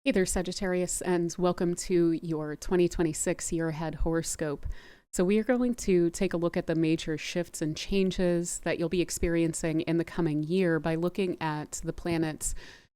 Hey there, Sagittarius, and welcome to your 2026 year ahead horoscope. So, we are going to take a look at the major shifts and changes that you'll be experiencing in the coming year by looking at the planets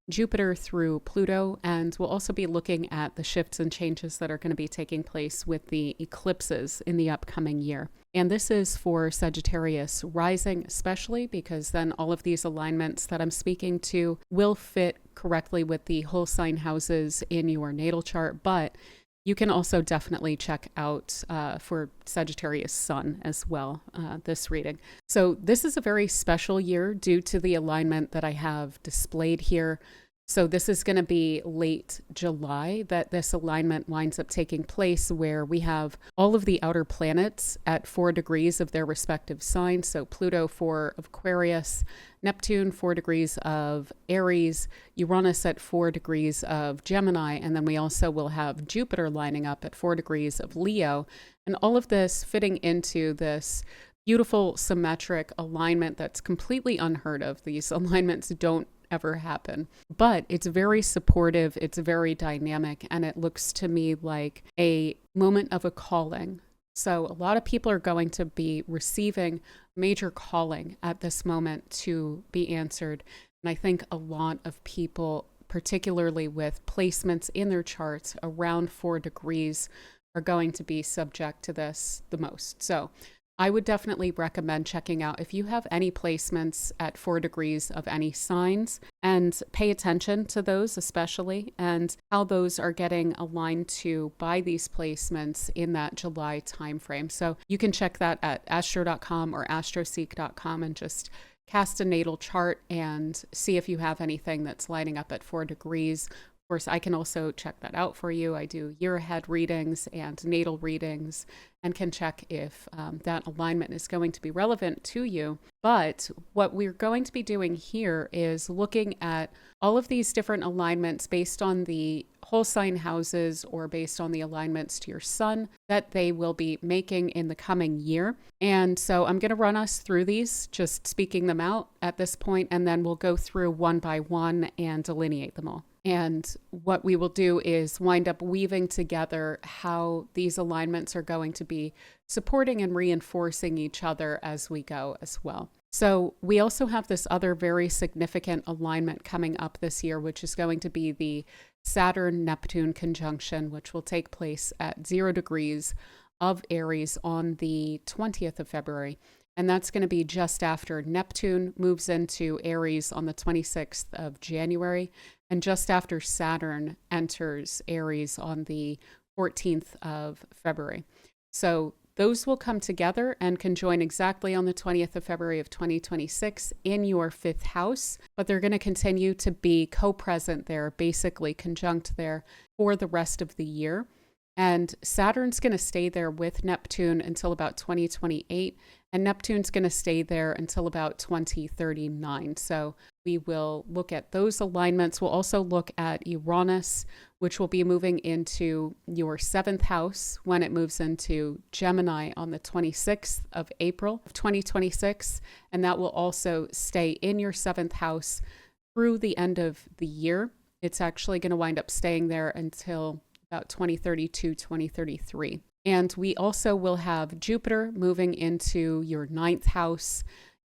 Jupiter through Pluto, and we'll also be looking at the shifts and changes that are going to be taking place with the eclipses in the upcoming year. And this is for Sagittarius rising, especially because then all of these alignments that I'm speaking to will fit correctly with the whole sign houses in your natal chart. But you can also definitely check out for Sagittarius Sun as well, this reading. So this is a very special year due to the alignment that I have displayed here. So this is going to be late July that this alignment winds up taking place, where we have all of the outer planets at 4 degrees of their respective signs. So Pluto 4 of Aquarius, Neptune 4 degrees of Aries, Uranus at 4 degrees of Gemini, and then we also will have Jupiter lining up at 4 degrees of Leo. And all of this fitting into this beautiful symmetric alignment that's completely unheard of. These alignments don't ever happen, but it's very supportive, it's very dynamic, and it looks to me like a moment of a calling. So a lot of people are going to be receiving major calling at this moment to be answered. And I think a lot of people, particularly with placements in their charts around 4 degrees, are going to be subject to this the most. So I would definitely recommend checking out if you have any placements at 4 degrees of any signs, and pay attention to those especially, and how those are getting aligned to by these placements in that July timeframe. So you can check that at astro.com or astroseek.com and just cast a natal chart and see if you have anything that's lining up at 4 degrees. Of course, I can also check that out for you. I do year ahead readings and natal readings, and can check if that alignment is going to be relevant to you. But what we're going to be doing here is looking at all of these different alignments based on the whole sign houses or based on the alignments to your sun that they will be making in the coming year. And so I'm going to run us through these, just speaking them out at this point, and then we'll go through one by one and delineate them all. And what we will do is wind up weaving together how these alignments are going to be supporting and reinforcing each other as we go as well. So we also have this other very significant alignment coming up this year, which is going to be the Saturn-Neptune Conjunction, which will take place at 0 degrees of Aries on the 20th of February. And that's going to be just after Neptune moves into Aries on the 26th of January, and just after Saturn enters Aries on the 14th of February. So those will come together and conjoin exactly on the 20th of February of 2026 in your 5th house, but they're going to continue to be co-present there, basically conjunct there for the rest of the year. And Saturn's going to stay there with Neptune until about 2028, and Neptune's going to stay there until about 2039. So we will look at those alignments. We'll also look at Uranus, which will be moving into your 7th house when it moves into Gemini on the 26th of April of 2026. And that will also stay in your 7th house through the end of the year. It's actually going to wind up staying there until about 2032, 2033. And we also will have Jupiter moving into your 9th house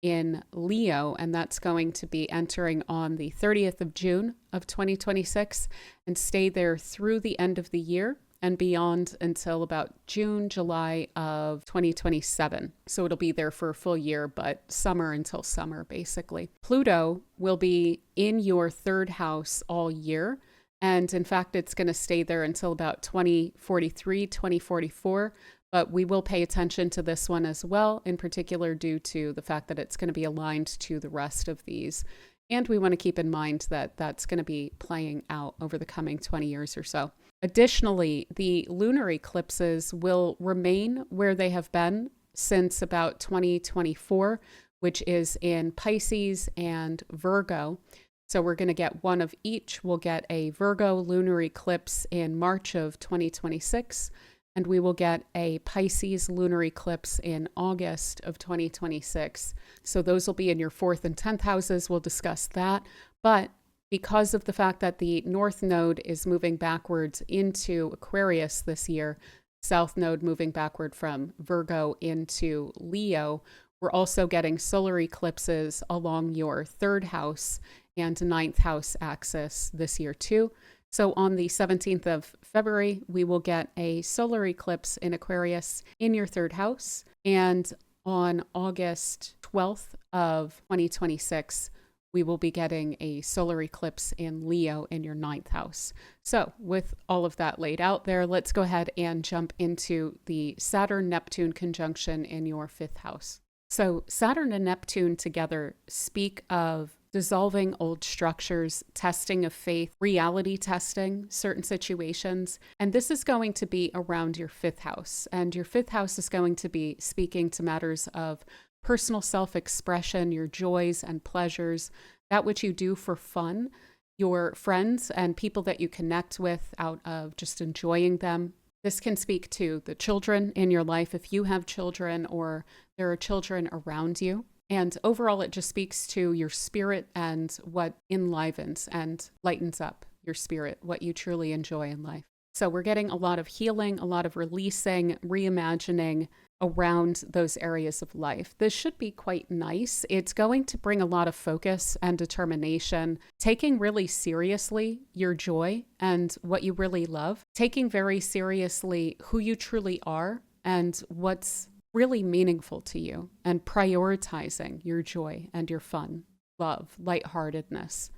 in Leo, and that's going to be entering on the 30th of June of 2026 and stay there through the end of the year and beyond until about June, July of 2027. So it'll be there for a full year, but summer until summer, basically. Pluto will be in your 3rd house all year. And in fact, it's going to stay there until about 2043, 2044. But we will pay attention to this one as well, in particular due to the fact that it's going to be aligned to the rest of these. And we want to keep in mind that that's going to be playing out over the coming 20 years or so. Additionally, the lunar eclipses will remain where they have been since about 2024, which is in Pisces and Virgo. So we're going to get one of each. We'll get a Virgo lunar eclipse in March of 2026, and we will get a Pisces lunar eclipse in August of 2026. So those will be in your 4th and 10th houses. We'll discuss that. But because of the fact that the North Node is moving backwards into Aquarius this year, South Node moving backward from Virgo into Leo, we're also getting solar eclipses along your 3rd house and 9th house axis this year too. So on the 17th of February, we will get a solar eclipse in Aquarius in your 3rd house. And on August 12th of 2026, we will be getting a solar eclipse in Leo in your 9th house. So with all of that laid out there, let's go ahead and jump into the Saturn-Neptune conjunction in your 5th house. So Saturn and Neptune together speak of dissolving old structures, testing of faith, reality testing certain situations. And this is going to be around your 5th house. And your 5th house is going to be speaking to matters of personal self-expression, your joys and pleasures, that which you do for fun, your friends and people that you connect with out of just enjoying them. This can speak to the children in your life if you have children or there are children around you. And overall, it just speaks to your spirit and what enlivens and lightens up your spirit, what you truly enjoy in life. So we're getting a lot of healing, a lot of releasing, reimagining around those areas of life. This should be quite nice. It's going to bring a lot of focus and determination, taking really seriously your joy and what you really love, taking very seriously who you truly are and what's really meaningful to you, and prioritizing your joy and your fun, love, lightheartedness.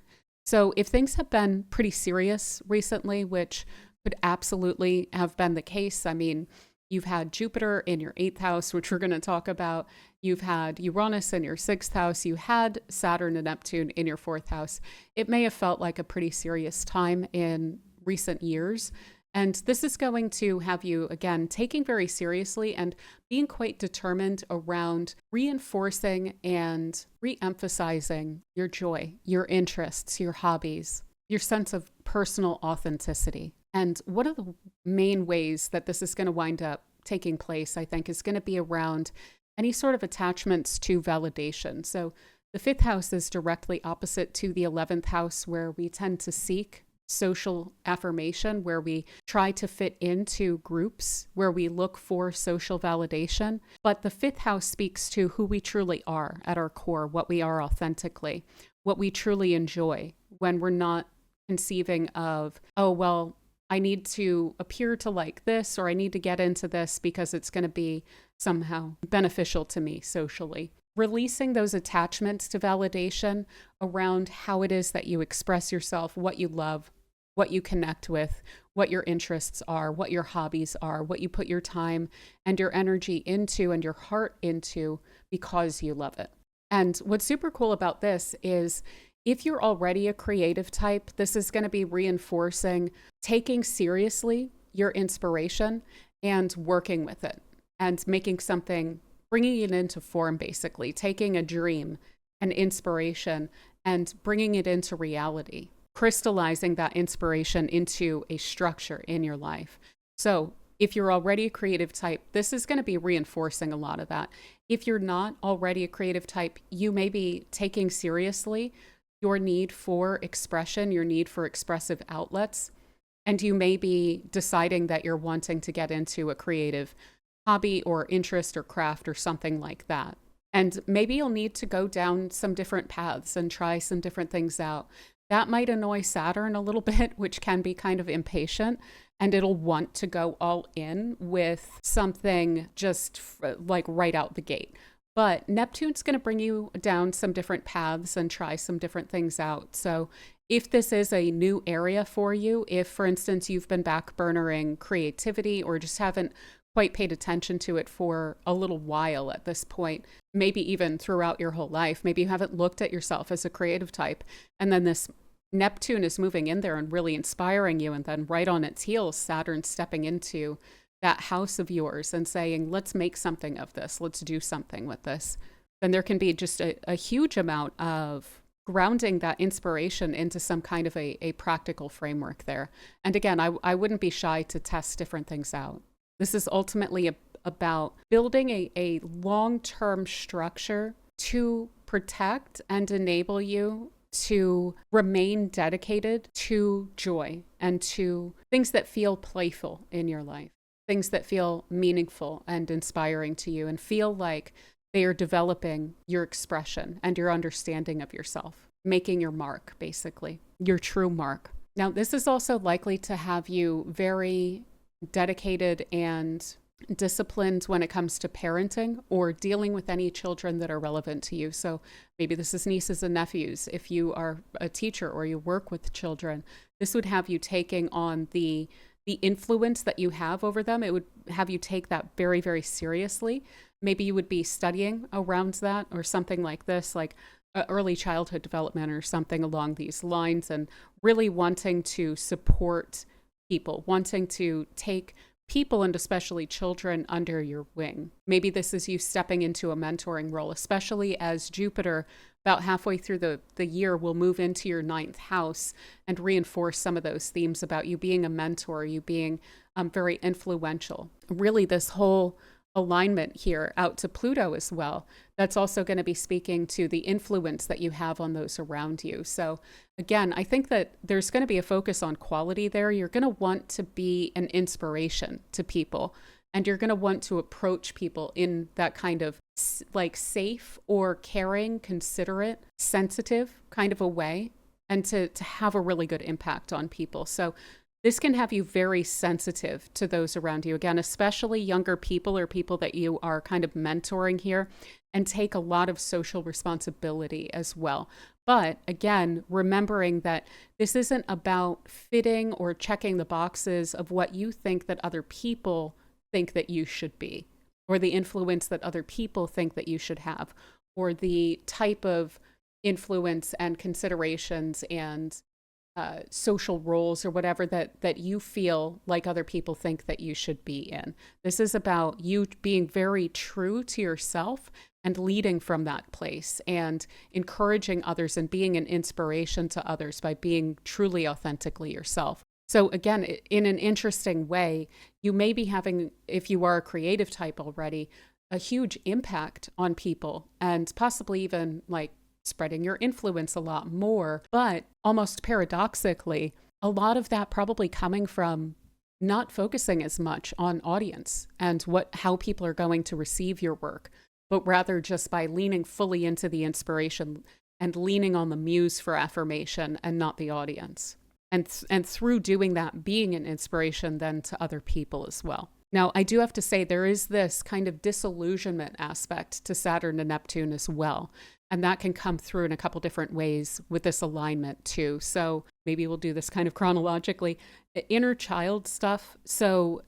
So if things have been pretty serious recently, which could absolutely have been the case, I mean, you've had Jupiter in your 8th house, which we're going to talk about. You've had Uranus in your 6th house. You had Saturn and Neptune in your 4th house. It may have felt like a pretty serious time in recent years. And this is going to have you, again, taking very seriously and being quite determined around reinforcing and re-emphasizing your joy, your interests, your hobbies, your sense of personal authenticity. And one of the main ways that this is going to wind up taking place, I think, is going to be around any sort of attachments to validation. So the 5th house is directly opposite to the 11th house, where we tend to seek social affirmation, where we try to fit into groups, where we look for social validation. But the 5th house speaks to who we truly are at our core, what we are authentically, what we truly enjoy, when we're not conceiving of, oh, well, I need to appear to like this, or I need to get into this because it's going to be somehow beneficial to me socially. Releasing those attachments to validation around how it is that you express yourself, what you love, what you connect with, what your interests are, what your hobbies are, what you put your time and your energy into and your heart into because you love it. And what's super cool about this is if you're already a creative type, this is going to be reinforcing taking seriously your inspiration and working with it and making something, bringing it into form, basically, taking a dream, an inspiration, and bringing it into reality, crystallizing that inspiration into a structure in your life. So if you're already a creative type, this is going to be reinforcing a lot of that. If you're not already a creative type, you may be taking seriously your need for expression, your need for expressive outlets, and you may be deciding that you're wanting to get into a creative hobby or interest or craft or something like that. And maybe you'll need to go down some different paths and try some different things out. That might annoy Saturn a little bit, which can be kind of impatient, and it'll want to go all in with something just like right out the gate. But Neptune's going to bring you down some different paths and try some different things out. So if this is a new area for you, if, for instance, you've been backburnering creativity or just haven't quite paid attention to it for a little while at this point, maybe even throughout your whole life, maybe you haven't looked at yourself as a creative type, and then this Neptune is moving in there and really inspiring you, and then right on its heels, Saturn stepping into that house of yours and saying, let's make something of this, let's do something with this, then there can be just a huge amount of grounding that inspiration into some kind of a practical framework there. And again, I wouldn't be shy to test different things out. This is ultimately about building a long-term structure to protect and enable you to remain dedicated to joy and to things that feel playful in your life, things that feel meaningful and inspiring to you and feel like they are developing your expression and your understanding of yourself, making your mark, basically, your true mark. Now, this is also likely to have you very dedicated and disciplined when it comes to parenting or dealing with any children that are relevant to you. So maybe this is nieces and nephews. If you are a teacher or you work with children, this would have you taking on the influence that you have over them. It would have you take that very, very seriously. Maybe you would be studying around that or something like this, like early childhood development or something along these lines, and really wanting to support people, wanting to take people and especially children under your wing. Maybe this is you stepping into a mentoring role, especially as Jupiter about halfway through the year will move into your 9th house and reinforce some of those themes about you being a mentor, you being very influential. Really, this whole alignment here out to Pluto as well, that's also going to be speaking to the influence that you have on those around you. So again, I think that there's going to be a focus on quality there. You're going to want to be an inspiration to people, and you're going to want to approach people in that kind of like safe or caring, considerate, sensitive kind of a way, and to have a really good impact on people. So this can have you very sensitive to those around you. Again, especially younger people or people that you are kind of mentoring here, and take a lot of social responsibility as well. But again, remembering that this isn't about fitting or checking the boxes of what you think that other people think that you should be, or the influence that other people think that you should have, or the type of influence and considerations and social roles or whatever that you feel like other people think that you should be in. This is about you being very true to yourself and leading from that place and encouraging others and being an inspiration to others by being truly authentically yourself. So again, in an interesting way, you may be having, if you are a creative type already, a huge impact on people and possibly even like spreading your influence a lot more. But almost paradoxically, a lot of that probably coming from not focusing as much on audience and how people are going to receive your work, but rather just by leaning fully into the inspiration and leaning on the muse for affirmation and not the audience. And through doing that, being an inspiration then to other people as well. Now, I do have to say there is this kind of disillusionment aspect to Saturn and Neptune as well. And that can come through in a couple different ways with this alignment too. So maybe we'll do this kind of chronologically. The inner child stuff. So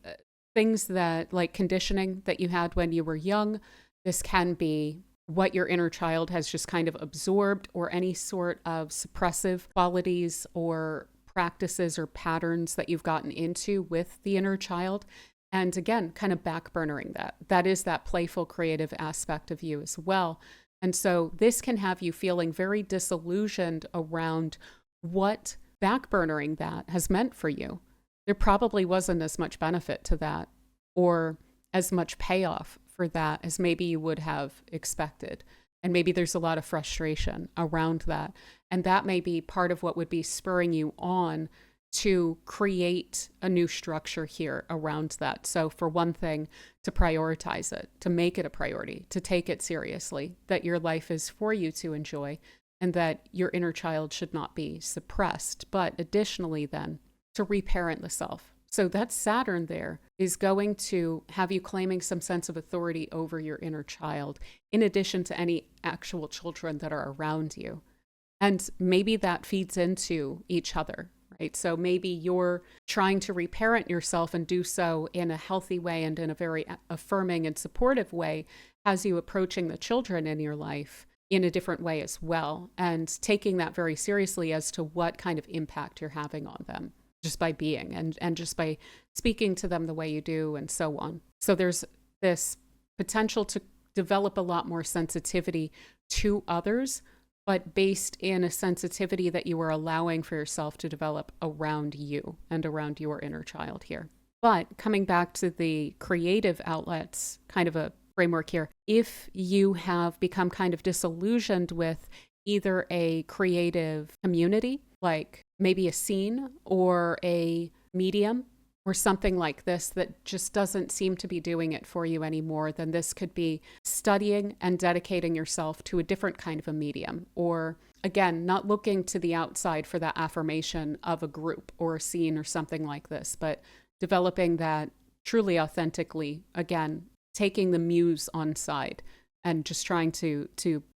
things that like conditioning that you had when you were young. This can be what your inner child has just kind of absorbed, or any sort of suppressive qualities or practices or patterns that you've gotten into with the inner child. And again, kind of backburnering that. That is that playful, creative aspect of you as well. And so this can have you feeling very disillusioned around what backburnering that has meant for you. There probably wasn't as much benefit to that or as much payoff for that as maybe you would have expected. And maybe there's a lot of frustration around that. And that may be part of what would be spurring you on to create a new structure here around that. So for one thing, to prioritize it, to make it a priority, to take it seriously, that your life is for you to enjoy and that your inner child should not be suppressed. But additionally then, to reparent the self. So that Saturn there is going to have you claiming some sense of authority over your inner child, in addition to any actual children that are around you. And maybe that feeds into each other. Right? So maybe you're trying to reparent yourself and do so in a healthy way and in a very affirming and supportive way as you approaching the children in your life in a different way as well, and taking that very seriously as to what kind of impact you're having on them just by being and just by speaking to them the way you do and so on. So there's this potential to develop a lot more sensitivity to others, but based in a sensitivity that you are allowing for yourself to develop around you and around your inner child here. But coming back to the creative outlets, kind of a framework here, if you have become kind of disillusioned with either a creative community, like maybe a scene or a medium or something like this that just doesn't seem to be doing it for you anymore, then this could be studying and dedicating yourself to a different kind of a medium. Or again, not looking to the outside for that affirmation of a group or a scene or something like this, but developing that truly authentically, again, taking the muse on side and just trying to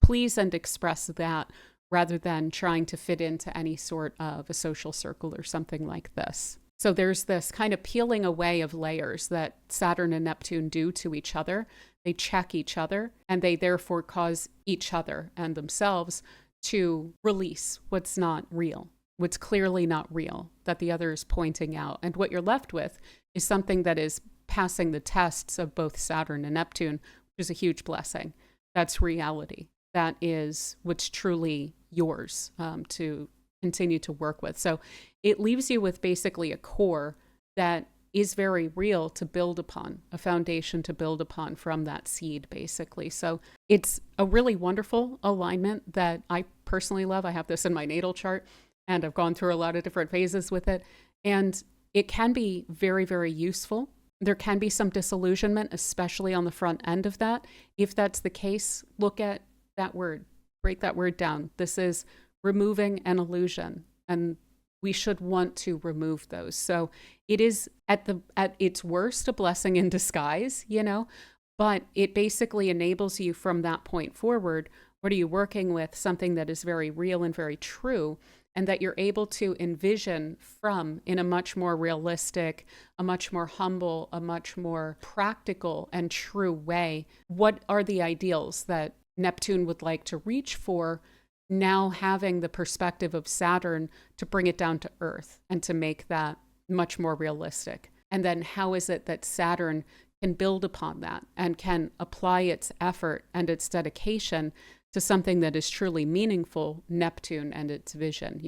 please and express that rather than trying to fit into any sort of a social circle or something like this. So there's this kind of peeling away of layers that Saturn and Neptune do to each other. They check each other, and they therefore cause each other and themselves to release what's not real, what's clearly not real, that the other is pointing out. And what you're left with is something that is passing the tests of both Saturn and Neptune, which is a huge blessing. That's reality. That is what's truly yours to continue to work with. So it leaves you with basically a core that is very real to build upon, a foundation to build upon from that seed, basically. So it's a really wonderful alignment that I personally love. I have this in my natal chart, and I've gone through a lot of different phases with it. And it can be very, very useful. There can be some disillusionment, especially on the front end of that. If that's the case, look at that word, break that word down. This is removing an illusion, and we should want to remove those. So it is at its worst a blessing in disguise, but it basically enables you from that point forward. What are you working with? Something that is very real and very true, and that you're able to envision from in a much more realistic, a much more humble, a much more practical and true way. What are the ideals that Neptune would like to reach for, now having the perspective of Saturn to bring it down to earth and to make that much more realistic? And then how is it that Saturn can build upon that and can apply its effort and its dedication to something that is truly meaningful, Neptune and its vision,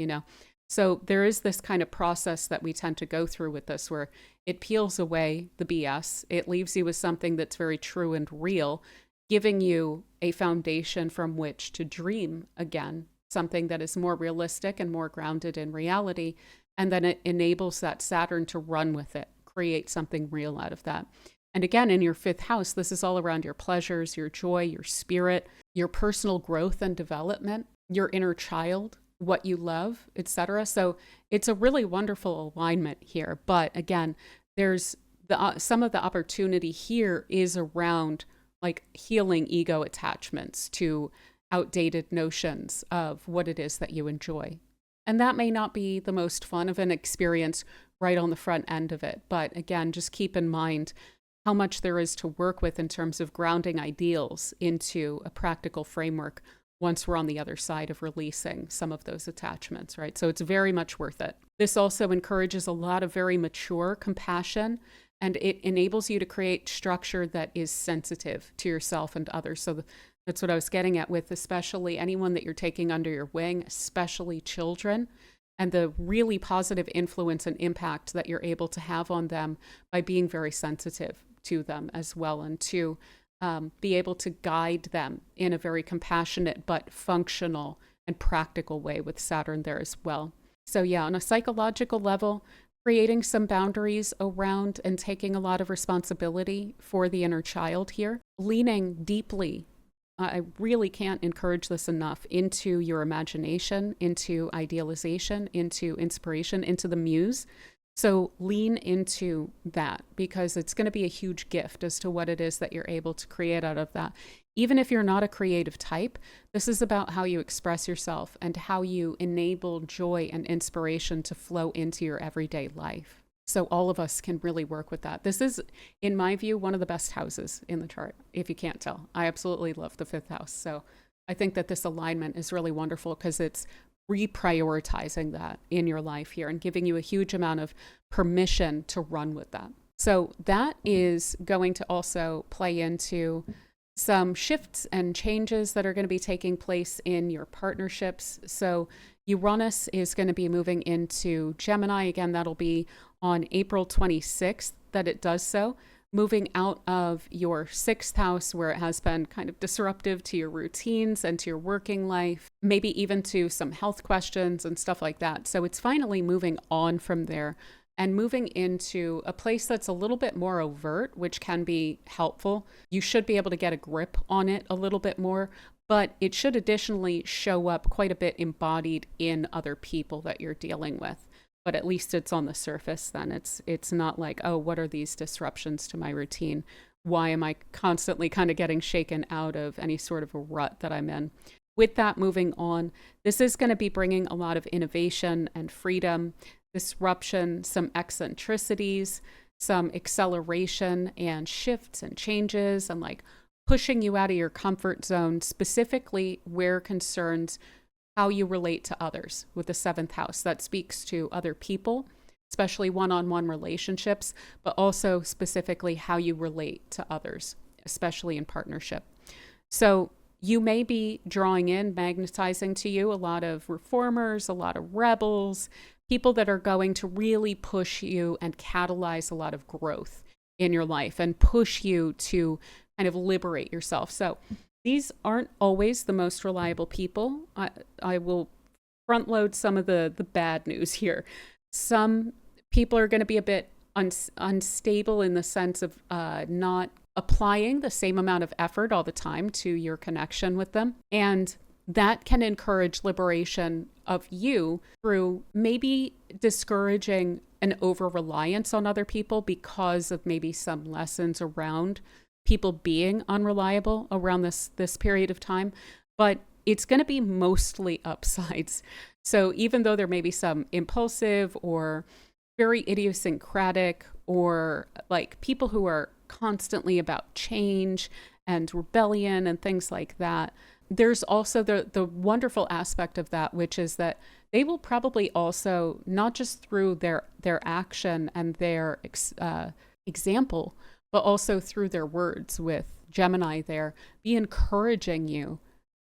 So there is this kind of process that we tend to go through with this, where it peels away the BS. It leaves you with something that's very true and real, giving you a foundation from which to dream again, something that is more realistic and more grounded in reality. And then it enables that Saturn to run with it, create something real out of that. And again, in your fifth house, this is all around your pleasures, your joy, your spirit, your personal growth and development, your inner child, what you love, etc. So it's a really wonderful alignment here. But again, there's some of the opportunity here is around like healing ego attachments to outdated notions of what it is that you enjoy. And that may not be the most fun of an experience right on the front end of it. But again, just keep in mind how much there is to work with in terms of grounding ideals into a practical framework once we're on the other side of releasing some of those attachments, right? So it's very much worth it. This also encourages a lot of very mature compassion, and it enables you to create structure that is sensitive to yourself and others. So that's what I was getting at with especially anyone that you're taking under your wing, especially children, and the really positive influence and impact that you're able to have on them by being very sensitive to them as well, and to be able to guide them in a very compassionate but functional and practical way with Saturn there as well. So yeah, on a psychological level, creating some boundaries around and taking a lot of responsibility for the inner child here, leaning deeply, I really can't encourage this enough, into your imagination, into idealization, into inspiration, into the muse. So lean into that, because it's going to be a huge gift as to what it is that you're able to create out of that. Even if you're not a creative type, this is about how you express yourself and how you enable joy and inspiration to flow into your everyday life. So all of us can really work with that. This is, in my view, one of the best houses in the chart, if you can't tell. I absolutely love the fifth house. So I think that this alignment is really wonderful because it's reprioritizing that in your life here and giving you a huge amount of permission to run with that. So that is going to also play into some shifts and changes that are going to be taking place in your partnerships. So Uranus is going to be moving into Gemini. Again, that'll be on April 26th that it does so. moving out of your sixth house where it has been kind of disruptive to your routines and to your working life, maybe even to some health questions and stuff like that. So it's finally moving on from there and moving into a place that's a little bit more overt, which can be helpful. You should be able to get a grip on it a little bit more, but it should additionally show up quite a bit embodied in other people that you're dealing with. But at least it's on the surface then. It's not like, oh, what are these disruptions to my routine? Why am I constantly kind of getting shaken out of any sort of a rut that I'm in? With that, moving on, this is going to be bringing a lot of innovation and freedom, disruption, some eccentricities, some acceleration and shifts and changes, and like pushing you out of your comfort zone, specifically where concerns how you relate to others with the seventh house. That speaks to other people, especially one-on-one relationships, but also specifically how you relate to others, especially in partnership. So you may be drawing in, magnetizing to you a lot of reformers, a lot of rebels, people that are going to really push you and catalyze a lot of growth in your life and push you to kind of liberate yourself. So these aren't always the most reliable people. I will front load some of the bad news here. Some people are going to be a bit unstable in the sense of not applying the same amount of effort all the time to your connection with them. And that can encourage liberation of you through maybe discouraging an over-reliance on other people because of maybe some lessons around people being unreliable around this period of time. But it's going to be mostly upsides. So even though there may be some impulsive or very idiosyncratic or like people who are constantly about change and rebellion and things like that, there's also the wonderful aspect of that, which is that they will probably also, not just through their action and their example, but also through their words with Gemini there, be encouraging you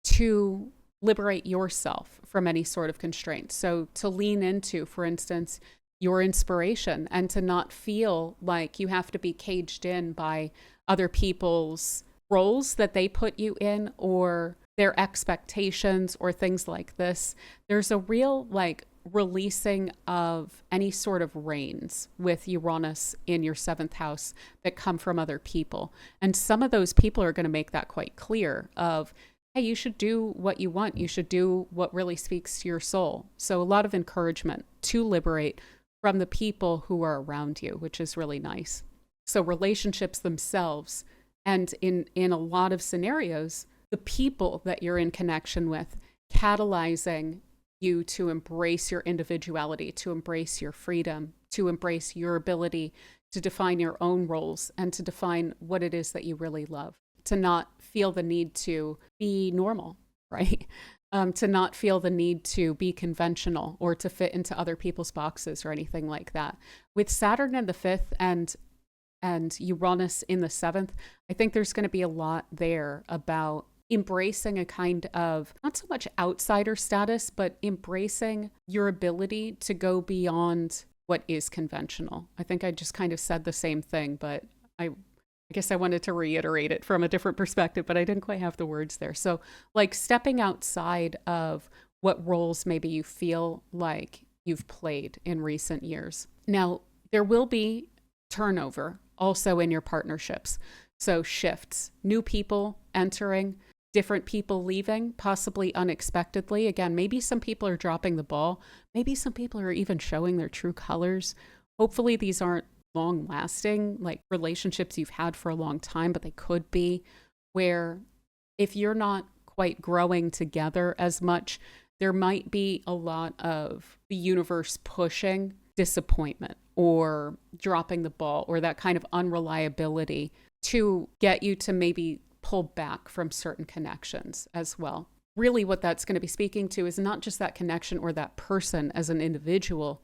to liberate yourself from any sort of constraints. So to lean into, for instance, your inspiration and to not feel like you have to be caged in by other people's roles that they put you in or their expectations or things like this. There's a real like releasing of any sort of reins with Uranus in your seventh house that come from other people. And some of those people are going to make that quite clear of, hey, you should do what you want. You should do what really speaks to your soul. So a lot of encouragement to liberate from the people who are around you, which is really nice. So relationships themselves, and in a lot of scenarios, the people that you're in connection with, catalyzing you to embrace your individuality, to embrace your freedom, to embrace your ability to define your own roles and to define what it is that you really love, to not feel the need to be normal, right? To not feel the need to be conventional or to fit into other people's boxes or anything like that. With Saturn in the fifth and Uranus in the seventh, I think there's going to be a lot there about embracing a kind of, not so much outsider status, but embracing your ability to go beyond what is conventional. I think I just kind of said the same thing, but I guess I wanted to reiterate it from a different perspective, but I didn't quite have the words there. So like stepping outside of what roles maybe you feel like you've played in recent years. Now, there will be turnover also in your partnerships. So shifts, new people entering, different people leaving, possibly unexpectedly. Again, maybe some people are dropping the ball. Maybe some people are even showing their true colors. Hopefully these aren't long lasting, like relationships you've had for a long time, but they could be, where if you're not quite growing together as much, there might be a lot of the universe pushing disappointment or dropping the ball or that kind of unreliability to get you to maybe pull back from certain connections as well. Really what that's going to be speaking to is not just that connection or that person as an individual,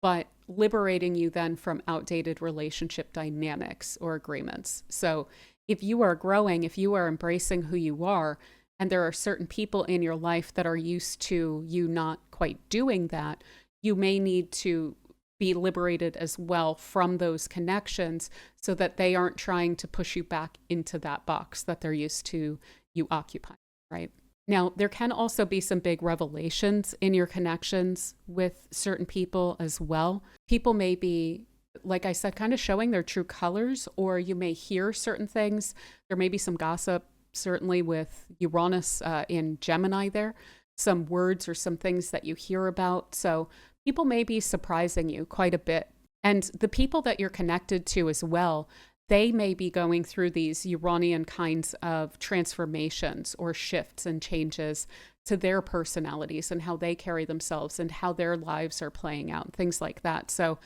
but liberating you then from outdated relationship dynamics or agreements. So if you are growing, if you are embracing who you are, and there are certain people in your life that are used to you not quite doing that, you may need to be liberated as well from those connections so that they aren't trying to push you back into that box that they're used to you occupying, right? Now, there can also be some big revelations in your connections with certain people as well. People may be, like I said, kind of showing their true colors, or you may hear certain things. There may be some gossip, certainly with Uranus in Gemini there, some words or some things that you hear about. So people may be surprising you quite a bit. And the people that you're connected to as well, they may be going through these Uranian kinds of transformations or shifts and changes to their personalities and how they carry themselves and how their lives are playing out, things like that. So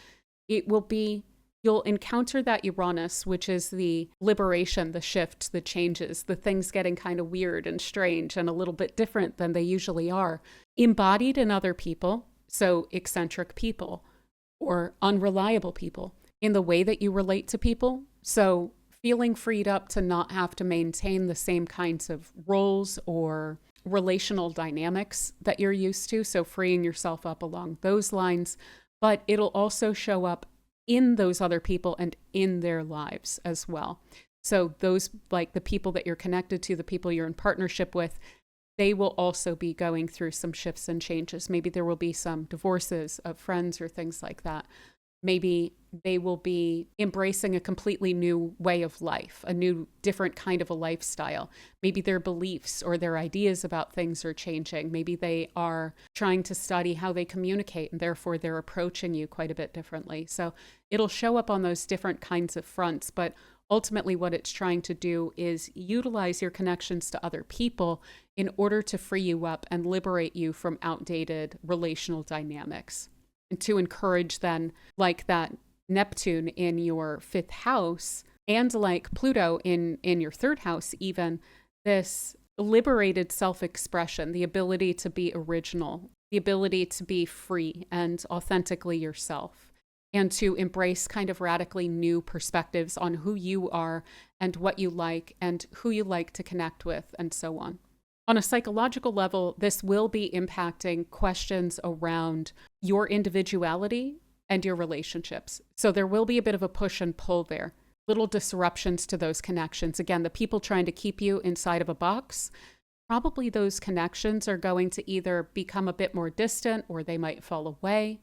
it will be, you'll encounter that Uranus, which is the liberation, the shift, the changes, the things getting kind of weird and strange and a little bit different than they usually are, embodied in other people. So eccentric people or unreliable people in the way that you relate to people. So feeling freed up to not have to maintain the same kinds of roles or relational dynamics that you're used to. So freeing yourself up along those lines, but it'll also show up in those other people and in their lives as well. So those, like the people that you're connected to, the people you're in partnership with, they will also be going through some shifts and changes. Maybe there will be some divorces of friends or things like that. Maybe they will be embracing a completely new way of life, a new, different kind of a lifestyle. Maybe their beliefs or their ideas about things are changing. Maybe they are trying to study how they communicate, and therefore they're approaching you quite a bit differently. So it'll show up on those different kinds of fronts, but ultimately what it's trying to do is utilize your connections to other people in order to free you up and liberate you from outdated relational dynamics. And to encourage then, like that Neptune in your 5th house and like Pluto in your 3rd house, even this liberated self-expression, the ability to be original, the ability to be free and authentically yourself, and to embrace kind of radically new perspectives on who you are and what you like and who you like to connect with and so on. On a psychological level, this will be impacting questions around your individuality and your relationships. So there will be a bit of a push and pull there, little disruptions to those connections. Again, the people trying to keep you inside of a box, probably those connections are going to either become a bit more distant, or they might fall away,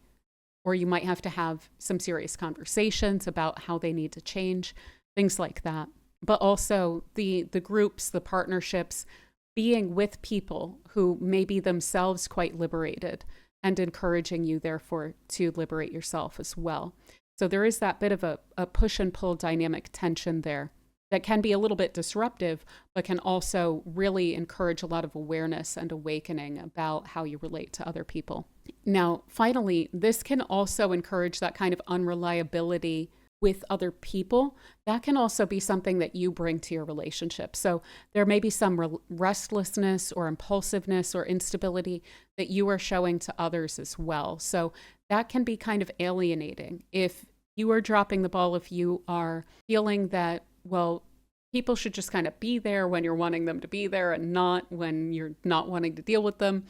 or you might have to have some serious conversations about how they need to change, things like that. But also the groups, the partnerships, being with people who may be themselves quite liberated and encouraging you, therefore, to liberate yourself as well. So there is that bit of a push and pull dynamic tension there that can be a little bit disruptive, but can also really encourage a lot of awareness and awakening about how you relate to other people. Now, finally, this can also encourage that kind of unreliability with other people. That can also be something that you bring to your relationship. So there may be some restlessness or impulsiveness or instability that you are showing to others as well. So that can be kind of alienating. If you are dropping the ball, if you are feeling that, well, people should just kind of be there when you're wanting them to be there and not when you're not wanting to deal with them.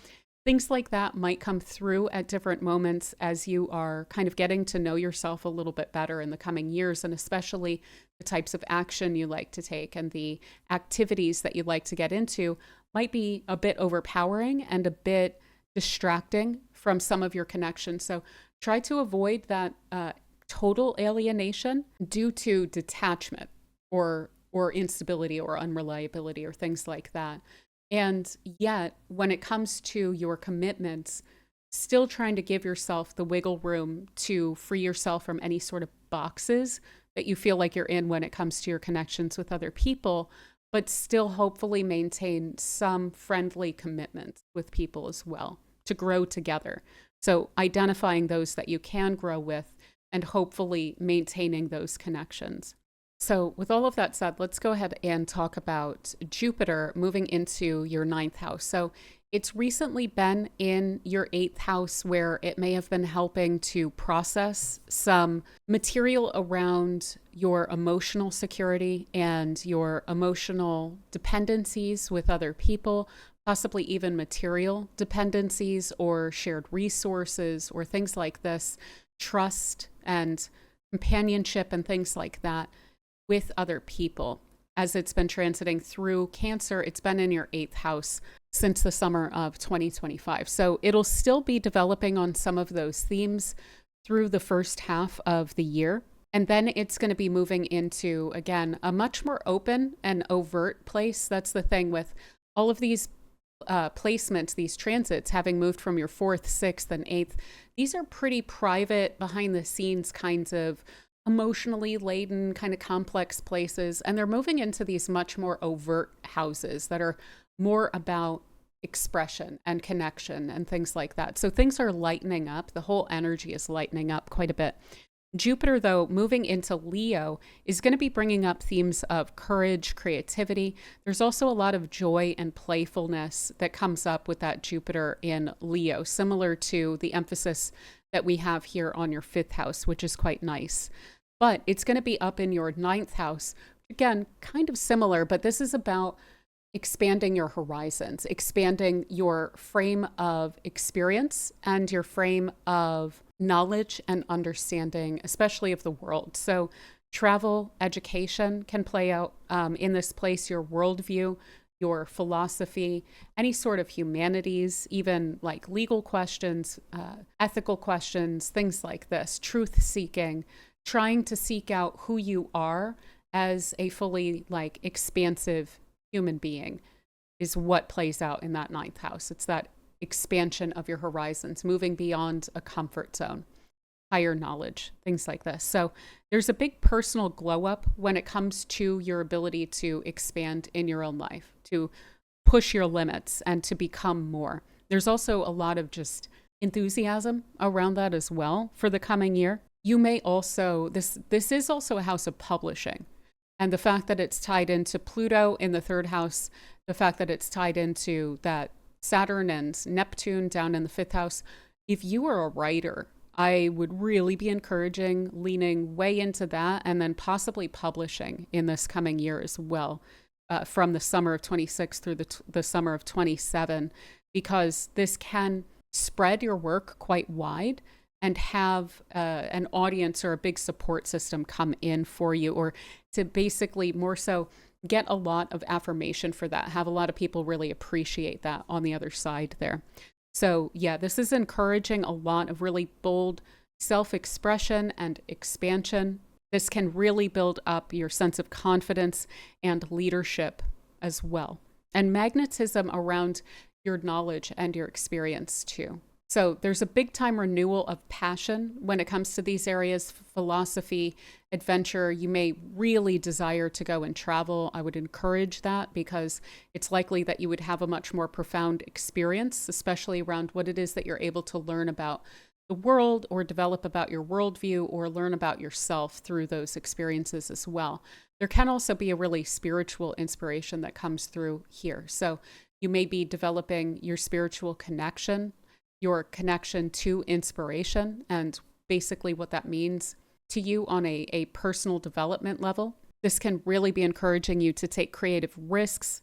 Things like that might come through at different moments as you are kind of getting to know yourself a little bit better in the coming years, and especially the types of action you like to take and the activities that you'd like to get into might be a bit overpowering and a bit distracting from some of your connections. So try to avoid that total alienation due to detachment or instability or unreliability or things like that. And yet, when it comes to your commitments, still trying to give yourself the wiggle room to free yourself from any sort of boxes that you feel like you're in when it comes to your connections with other people, but still hopefully maintain some friendly commitments with people as well to grow together. So identifying those that you can grow with and hopefully maintaining those connections. So with all of that said, let's go ahead and talk about Jupiter moving into your 9th house. So it's recently been in your 8th house, where it may have been helping to process some material around your emotional security and your emotional dependencies with other people, possibly even material dependencies or shared resources or things like this, trust and companionship and things like that with other people. As it's been transiting through Cancer, it's been in your 8th house since the summer of 2025. So it'll still be developing on some of those themes through the first half of the year. And then it's going to be moving into, again, a much more open and overt place. That's the thing with all of these placements, these transits, having moved from your 4th, 6th, and 8th. These are pretty private, behind the scenes kinds of emotionally laden, kind of complex places. And they're moving into these much more overt houses that are more about expression and connection and things like that. So things are lightening up. The whole energy is lightening up quite a bit. Jupiter, though, moving into Leo, is going to be bringing up themes of courage, creativity. There's also a lot of joy and playfulness that comes up with that Jupiter in Leo, similar to the emphasis that we have here on your 5th house, which is quite nice. But it's going to be up in your 9th house. Again, kind of similar, but this is about expanding your horizons, expanding your frame of experience and your frame of knowledge and understanding, especially of the world. So travel, education can play out in this place, your worldview, your philosophy, any sort of humanities, even like legal questions, ethical questions, things like this, truth seeking, trying to seek out who you are as a fully like expansive human being is what plays out in that 9th house. It's that expansion of your horizons, moving beyond a comfort zone, higher knowledge, things like this. So there's a big personal glow up when it comes to your ability to expand in your own life, to push your limits and to become more. There's also a lot of just enthusiasm around that as well for the coming year. You may also, this is also a house of publishing. And the fact that it's tied into Pluto in the 3rd house, the fact that it's tied into that Saturn and Neptune down in the 5th house, if you are a writer, I would really be encouraging leaning way into that and then possibly publishing in this coming year as well, from the summer of 26 through the summer of 27, because this can spread your work quite wide and have an audience or a big support system come in for you, or to basically more so get a lot of affirmation for that, have a lot of people really appreciate that on the other side there. So yeah, this is encouraging a lot of really bold self-expression and expansion. This can really build up your sense of confidence and leadership as well, and magnetism around your knowledge and your experience too. So there's a big time renewal of passion when it comes to these areas, philosophy, adventure. You may really desire to go and travel. I would encourage that because it's likely that you would have a much more profound experience, especially around what it is that you're able to learn about the world or develop about your worldview or learn about yourself through those experiences as well. There can also be a really spiritual inspiration that comes through here. So you may be developing your spiritual connection, your connection to inspiration, and basically what that means to you on a personal development level. This can really be encouraging you to take creative risks,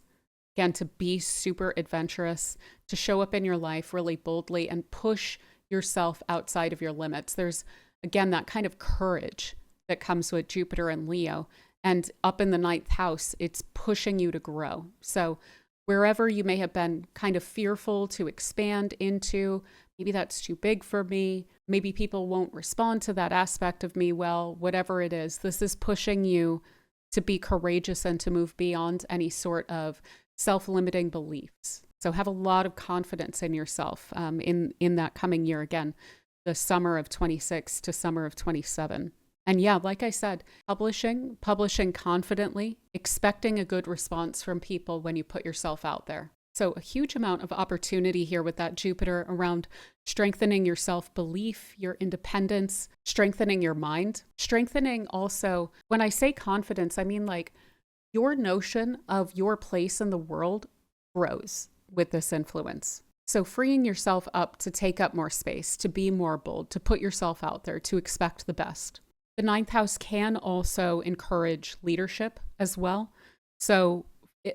again, to be super adventurous, to show up in your life really boldly and push yourself outside of your limits. There's, again, that kind of courage that comes with Jupiter and Leo. And up in the 9th house, it's pushing you to grow. So wherever you may have been kind of fearful to expand into, maybe that's too big for me, maybe people won't respond to that aspect of me well, whatever it is, this is pushing you to be courageous and to move beyond any sort of self-limiting beliefs. So have a lot of confidence in yourself in that coming year, again, the summer of 26 to summer of 27. And yeah, like I said, publishing confidently, expecting a good response from people when you put yourself out there. So a huge amount of opportunity here with that Jupiter around strengthening your self-belief, your independence, strengthening your mind, strengthening also, when I say confidence, I mean like your notion of your place in the world grows with this influence. So freeing yourself up to take up more space, to be more bold, to put yourself out there, to expect the best. The 9th house can also encourage leadership as well. So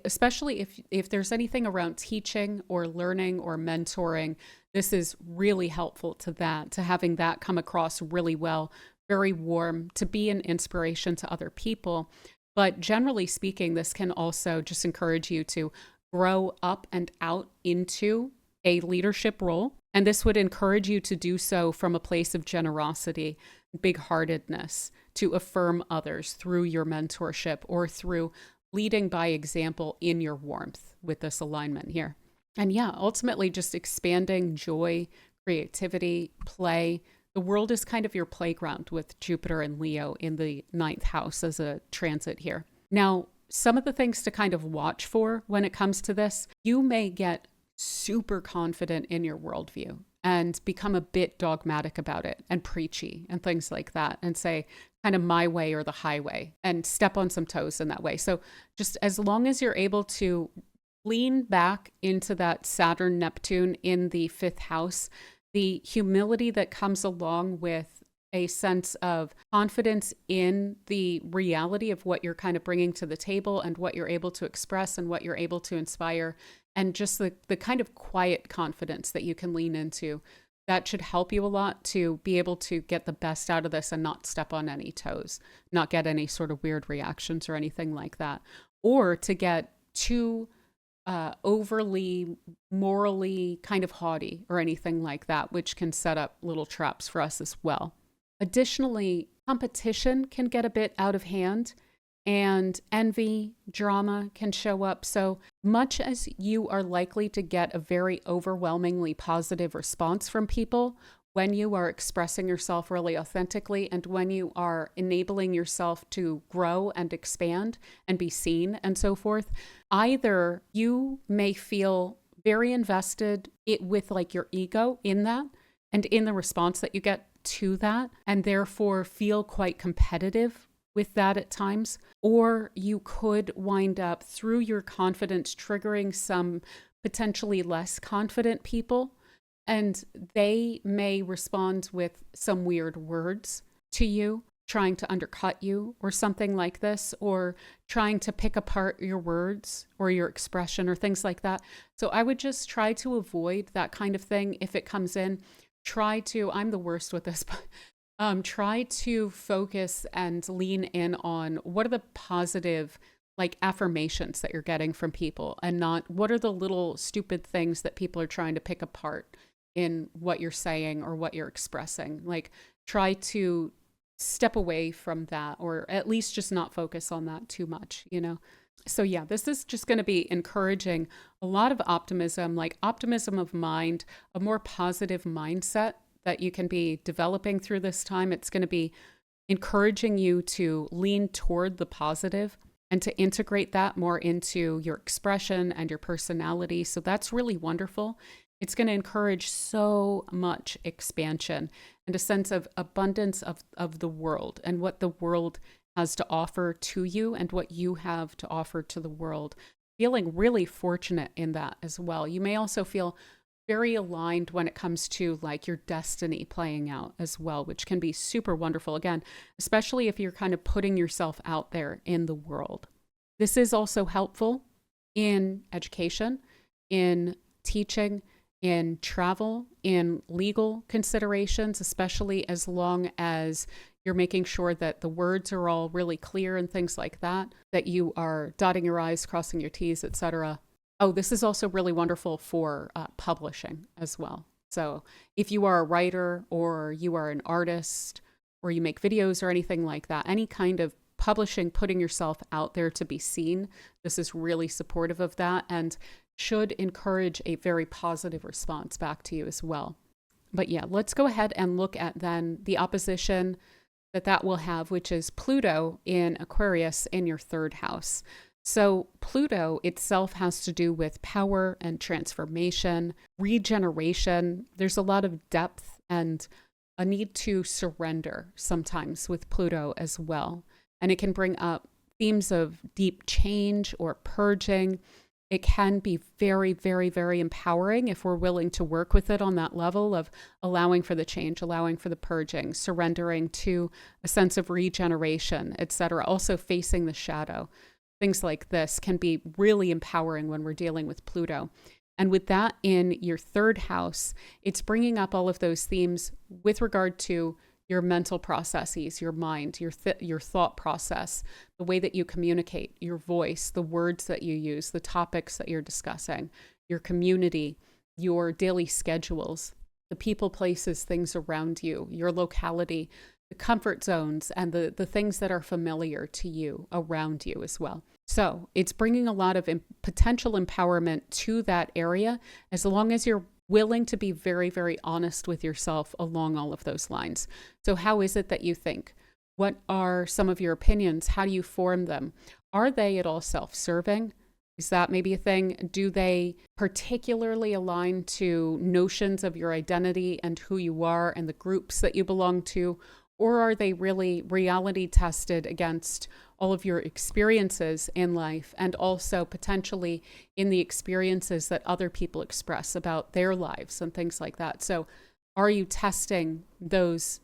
especially if there's anything around teaching or learning or mentoring, This is really helpful to that, to having that come across really well, very warm, to be an inspiration to other people. But generally speaking, this can also just encourage you to grow up and out into a leadership role. And this would encourage you to do so from a place of generosity, big-heartedness, to affirm others through your mentorship or through leading by example in your warmth with this alignment here. And yeah, ultimately just expanding joy, creativity, play. The world is kind of your playground with Jupiter and Leo in the 9th house as a transit here. Now, some of the things to kind of watch for when it comes to this, you may get super confident in your worldview and become a bit dogmatic about it and preachy and things like that and say kind of my way or the highway and step on some toes in that way. So just as long as you're able to lean back into that Saturn-Neptune in the 5th house, the humility that comes along with a sense of confidence in the reality of what you're kind of bringing to the table and what you're able to express and what you're able to inspire, and just the kind of quiet confidence that you can lean into, that should help you a lot to be able to get the best out of this and not step on any toes, not get any sort of weird reactions or anything like that, or to get too overly morally kind of haughty or anything like that, which can set up little traps for us as well. Additionally, competition can get a bit out of hand and envy, drama can show up. So much as you are likely to get a very overwhelmingly positive response from people when you are expressing yourself really authentically and when you are enabling yourself to grow and expand and be seen and so forth, either you may feel very invested with like your ego in that and in the response that you get to that, and therefore feel quite competitive with that at times, or you could wind up through your confidence triggering some potentially less confident people, and they may respond with some weird words to you, trying to undercut you or something like this, or trying to pick apart your words or your expression or things like that. So I would just try to avoid that kind of thing if it comes in. I'm the worst with this, but try to focus and lean in on what are the positive like affirmations that you're getting from people, and not what are the little stupid things that people are trying to pick apart in what you're saying or what you're expressing. Like, try to step away from that, or at least just not focus on that too much, you know? So yeah, this is just going to be encouraging a lot of optimism, like optimism of mind, a more positive mindset that you can be developing through this time. It's going to be encouraging you to lean toward the positive and to integrate that more into your expression and your personality. So that's really wonderful. It's going to encourage so much expansion and a sense of abundance of the world and what the world has to offer to you and what you have to offer to the world. Feeling really fortunate in that as well. You may also feel very aligned when it comes to like your destiny playing out as well, which can be super wonderful. Again, especially if you're kind of putting yourself out there in the world. This is also helpful in education, in teaching, in travel, in legal considerations, especially as long as you're making sure that the words are all really clear and things like that, that you are dotting your I's, crossing your T's, etc. Oh, this is also really wonderful for publishing as well. So if you are a writer or you are an artist or you make videos or anything like that, any kind of publishing, putting yourself out there to be seen, this is really supportive of that and should encourage a very positive response back to you as well. But yeah, let's go ahead and look at then the opposition that will have, which is Pluto in Aquarius in your 3rd house. So Pluto itself has to do with power and transformation, regeneration. There's a lot of depth and a need to surrender sometimes with Pluto as well. And it can bring up themes of deep change or purging. It can be very, very, very empowering if we're willing to work with it on that level of allowing for the change, allowing for the purging, surrendering to a sense of regeneration, etc. Also facing the shadow. Things like this can be really empowering when we're dealing with Pluto. And with that in your third house, it's bringing up all of those themes with regard to your mental processes, your mind, your thought process, the way that you communicate, your voice, the words that you use, the topics that you're discussing, your community, your daily schedules, the people, places, things around you, your locality, the comfort zones, and the things that are familiar to you around you as well. So it's bringing a lot of potential empowerment to that area, as long as you're willing to be very, very honest with yourself along all of those lines. So how is it that you think? What are some of your opinions? How do you form them? Are they at all self-serving? Is that maybe a thing? Do they particularly align to notions of your identity and who you are and the groups that you belong to? Or are they really reality tested against all of your experiences in life, and also potentially in the experiences that other people express about their lives and things like that? So are you testing those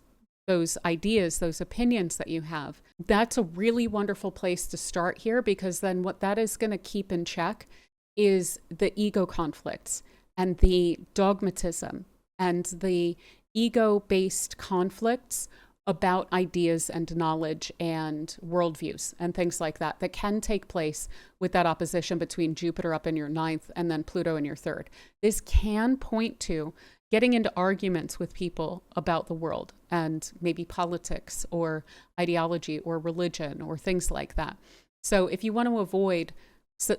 ideas, those opinions that you have? That's a really wonderful place to start here, because then what that is going to keep in check is the ego conflicts and the dogmatism and the ego-based conflicts about ideas and knowledge and worldviews and things like that can take place with that opposition between Jupiter up in your ninth and then Pluto in your third. This can point to getting into arguments with people about the world and maybe politics or ideology or religion or things like that. So if you want to avoid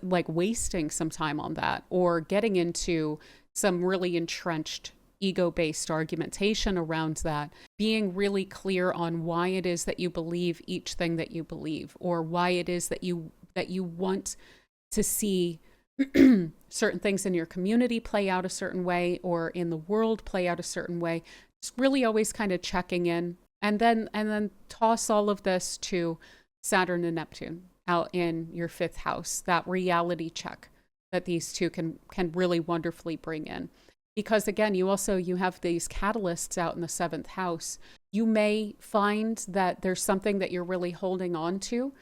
like wasting some time on that or getting into some really entrenched ego-based argumentation around that, being really clear on why it is that you believe each thing that you believe, or why it is that you want to see certain things in your community play out a certain way or in the world play out a certain way. Just really always kind of checking in, and then toss all of this to Saturn and Neptune out in your fifth house, that reality check that these two can really wonderfully bring in. Because again, you have these catalysts out in the seventh house. You may find that there's something that you're really holding on to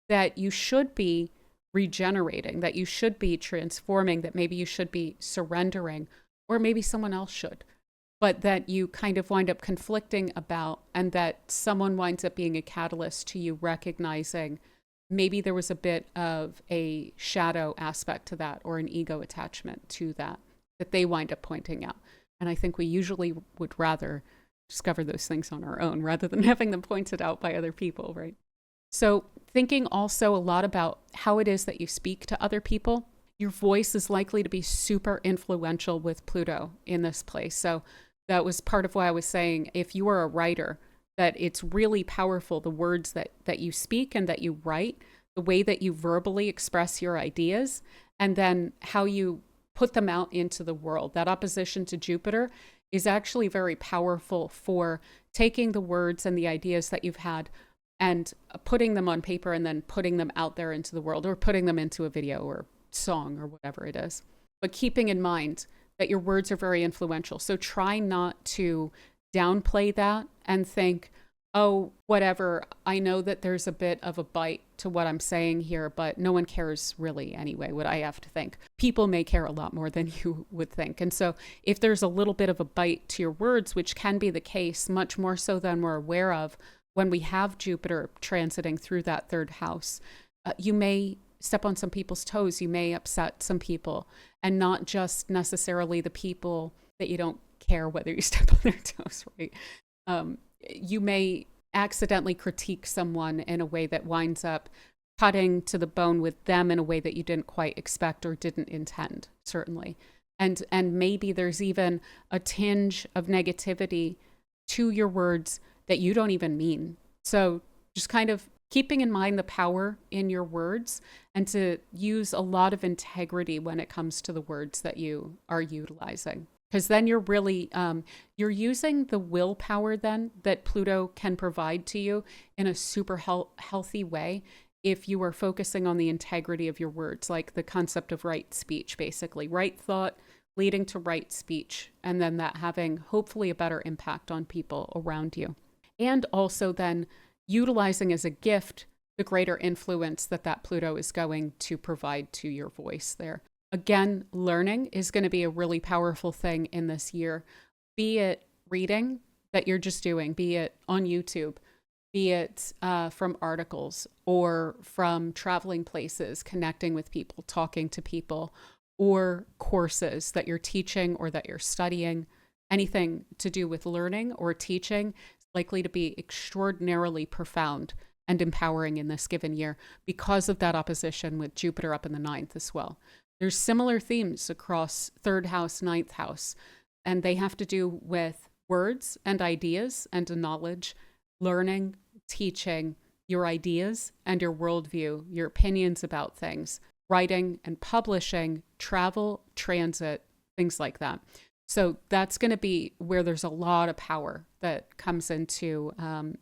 that you should be regenerating, that you should be transforming, that maybe you should be surrendering, or maybe someone else should, but that you kind of wind up conflicting about, and that someone winds up being a catalyst to you recognizing maybe there was a bit of a shadow aspect to that, or an ego attachment to that they wind up pointing out. And I think we usually would rather discover those things on our own rather than having them pointed out by other people, right? So thinking also a lot about how it is that you speak to other people. Your voice is likely to be super influential with Pluto in this place. So that was part of why I was saying, if you are a writer, that it's really powerful, the words that you speak and that you write, the way that you verbally express your ideas, and then how you put them out into the world. That opposition to Jupiter is actually very powerful for taking the words and the ideas that you've had and putting them on paper and then putting them out there into the world, or putting them into a video or song or whatever it is. But keeping in mind that your words are very influential. So try not to downplay that and think, oh, whatever, I know that there's a bit of a bite to what I'm saying here, but no one cares really anyway, what I have to think. People may care a lot more than you would think. And so if there's a little bit of a bite to your words, which can be the case, much more so than we're aware of when we have Jupiter transiting through that third house, you may step on some people's toes. You may upset some people, and not just necessarily the people that you don't care whether you step on their toes, right? You may accidentally critique someone in a way that winds up cutting to the bone with them in a way that you didn't quite expect or didn't intend, certainly. And maybe there's even a tinge of negativity to your words that you don't even mean. So just kind of keeping in mind the power in your words, and to use a lot of integrity when it comes to the words that you are utilizing. Because then you're really, you're using the willpower then that Pluto can provide to you in a super healthy way if you are focusing on the integrity of your words, like the concept of right speech, basically. Right thought leading to right speech, and then that having hopefully a better impact on people around you. And also then utilizing as a gift the greater influence that Pluto is going to provide to your voice there. Again, learning is going to be a really powerful thing in this year, be it reading that you're just doing, be it on YouTube, be it from articles or from traveling places, connecting with people, talking to people, or courses that you're teaching or that you're studying. Anything to do with learning or teaching is likely to be extraordinarily profound and empowering in this given year because of that opposition with Jupiter up in the ninth as well. There's similar themes across third house, ninth house, and they have to do with words and ideas and knowledge, learning, teaching, your ideas and your worldview, your opinions about things, writing and publishing, travel, transit, things like that. So that's going to be where there's a lot of power that comes into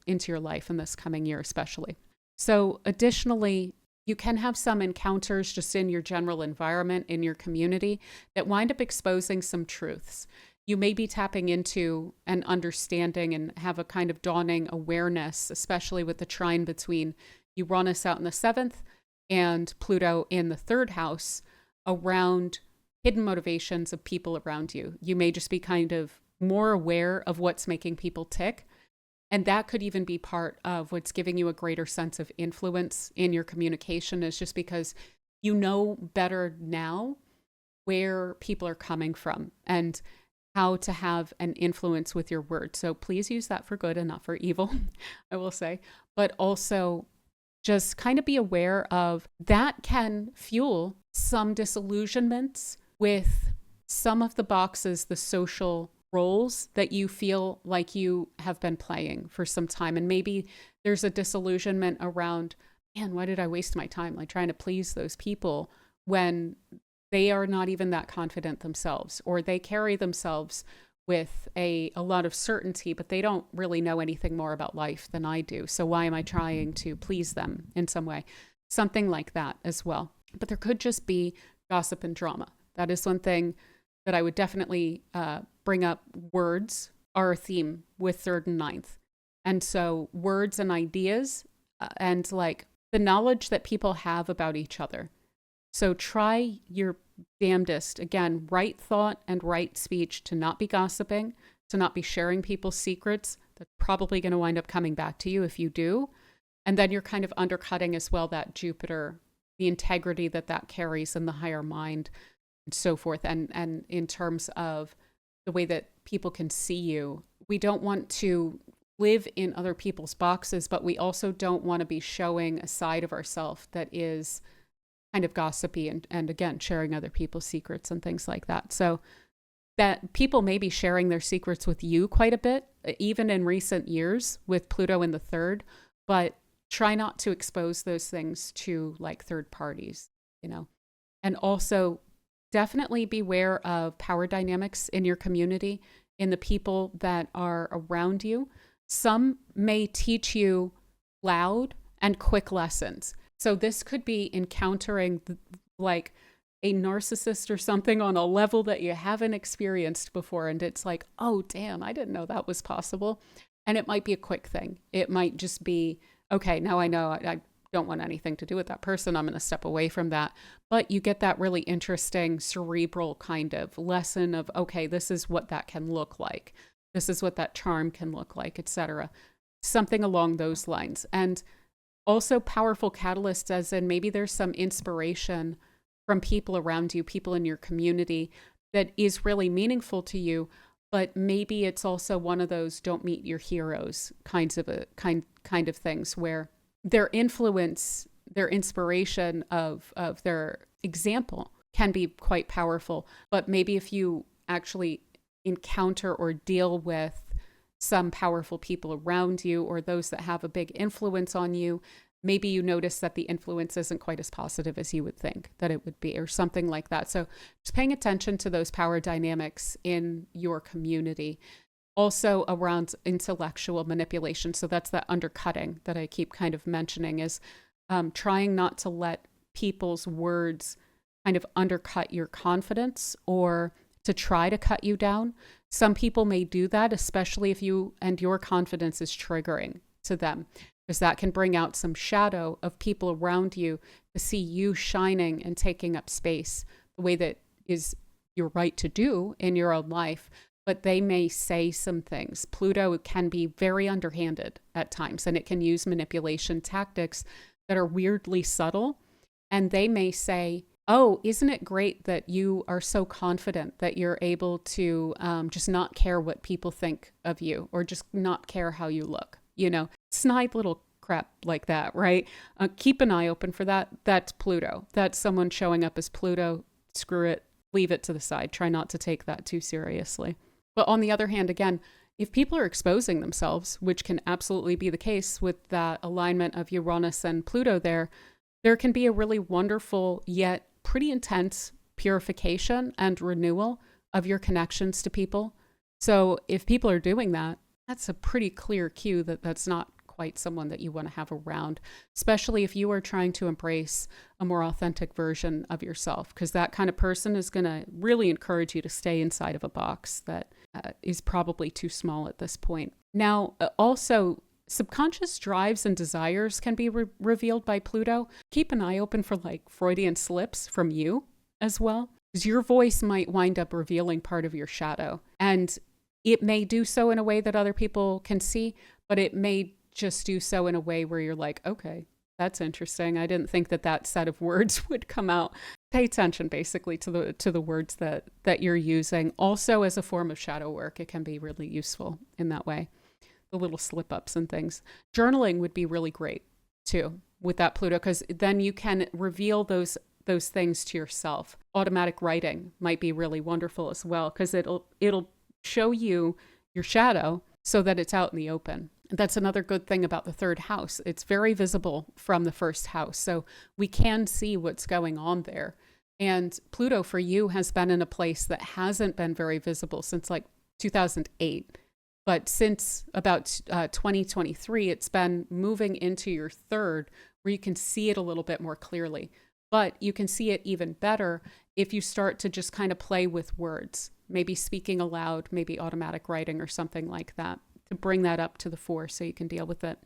your life in this coming year, especially. So additionally, you can have some encounters just in your general environment, in your community, that wind up exposing some truths. You may be tapping into an understanding and have a kind of dawning awareness, especially with the trine between Uranus out in the seventh and Pluto in the third house, around hidden motivations of people around you. You may just be kind of more aware of what's making people tick. And that could even be part of what's giving you a greater sense of influence in your communication, is just because you know better now where people are coming from and how to have an influence with your words. So please use that for good and not for evil, I will say. But also just kind of be aware of that can fuel some disillusionments with some of the boxes, the social roles that you feel like you have been playing for some time. And maybe there's a disillusionment around, man, why did I waste my time like trying to please those people when they are not even that confident themselves, or they carry themselves with a lot of certainty, but they don't really know anything more about life than I do. So why am I trying to please them in some way? Something like that as well. But there could just be gossip and drama. That is one thing that I would definitely bring up. Words are a theme with third and ninth. And so words and ideas and like the knowledge that people have about each other. So try your damnedest, again, right thought and right speech, to not be gossiping, to not be sharing people's secrets. That's probably going to wind up coming back to you if you do. And then you're kind of undercutting as well that Jupiter, the integrity that carries in the higher mind and so forth. And in terms of the way that people can see you, we don't want to live in other people's boxes, but we also don't want to be showing a side of ourselves that is kind of gossipy and again, sharing other people's secrets and things like that. So that people may be sharing their secrets with you quite a bit, even in recent years with Pluto in the third, but try not to expose those things to like third parties, you know. And also definitely beware of power dynamics in your community, in the people that are around you. Some may teach you loud and quick lessons. So this could be encountering like a narcissist or something on a level that you haven't experienced before. And it's like, oh, damn, I didn't know that was possible. And it might be a quick thing. It might just be, okay, now I know I don't want anything to do with that person. I'm going to step away from that. But you get that really interesting cerebral kind of lesson of, okay, this is what that can look like. This is what that charm can look like, etc. Something along those lines. And also powerful catalysts, as in maybe there's some inspiration from people around you, people in your community that is really meaningful to you, but maybe it's also one of those don't meet your heroes kinds of kind of things where their influence, their inspiration of their example can be quite powerful. But maybe if you actually encounter or deal with some powerful people around you or those that have a big influence on you, maybe you notice that the influence isn't quite as positive as you would think that it would be, or something like that. So just paying attention to those power dynamics in your community. Also around intellectual manipulation. So that's that undercutting that I keep kind of mentioning, is trying not to let people's words kind of undercut your confidence or to try to cut you down. Some people may do that, especially if you and your confidence is triggering to them, because that can bring out some shadow of people around you to see you shining and taking up space the way that is your right to do in your own life, but they may say some things. Pluto can be very underhanded at times, and it can use manipulation tactics that are weirdly subtle. And they may say, oh, isn't it great that you are so confident that you're able to just not care what people think of you, or just not care how you look, snide little crap like that, right? Keep an eye open for that. That's Pluto. That's someone showing up as Pluto. Screw it. Leave it to the side. Try not to take that too seriously. But on the other hand, again, if people are exposing themselves, which can absolutely be the case with that alignment of Uranus and Pluto there can be a really wonderful yet pretty intense purification and renewal of your connections to people. So if people are doing that, that's a pretty clear cue that that's not quite someone that you want to have around, especially if you are trying to embrace a more authentic version of yourself, because that kind of person is going to really encourage you to stay inside of a box that is probably too small at this point. Now, also, subconscious drives and desires can be revealed by Pluto. Keep an eye open for like Freudian slips from you as well, because your voice might wind up revealing part of your shadow. And it may do so in a way that other people can see, but it may just do so in a way where you're like, okay, that's interesting. I didn't think that set of words would come out. Pay attention basically to the words that you're using. Also, as a form of shadow work, it can be really useful in that way. The little slip ups and things. Journaling would be really great too with that Pluto, because then you can reveal those things to yourself. Automatic writing might be really wonderful as well, because it'll show you your shadow so that it's out in the open. That's another good thing about the third house. It's very visible from the first house, so we can see what's going on there. And Pluto for you has been in a place that hasn't been very visible since like 2008. But since about 2023, it's been moving into your third, where you can see it a little bit more clearly. But you can see it even better if you start to just kind of play with words, maybe speaking aloud, maybe automatic writing or something like that, to bring that up to the fore so you can deal with it.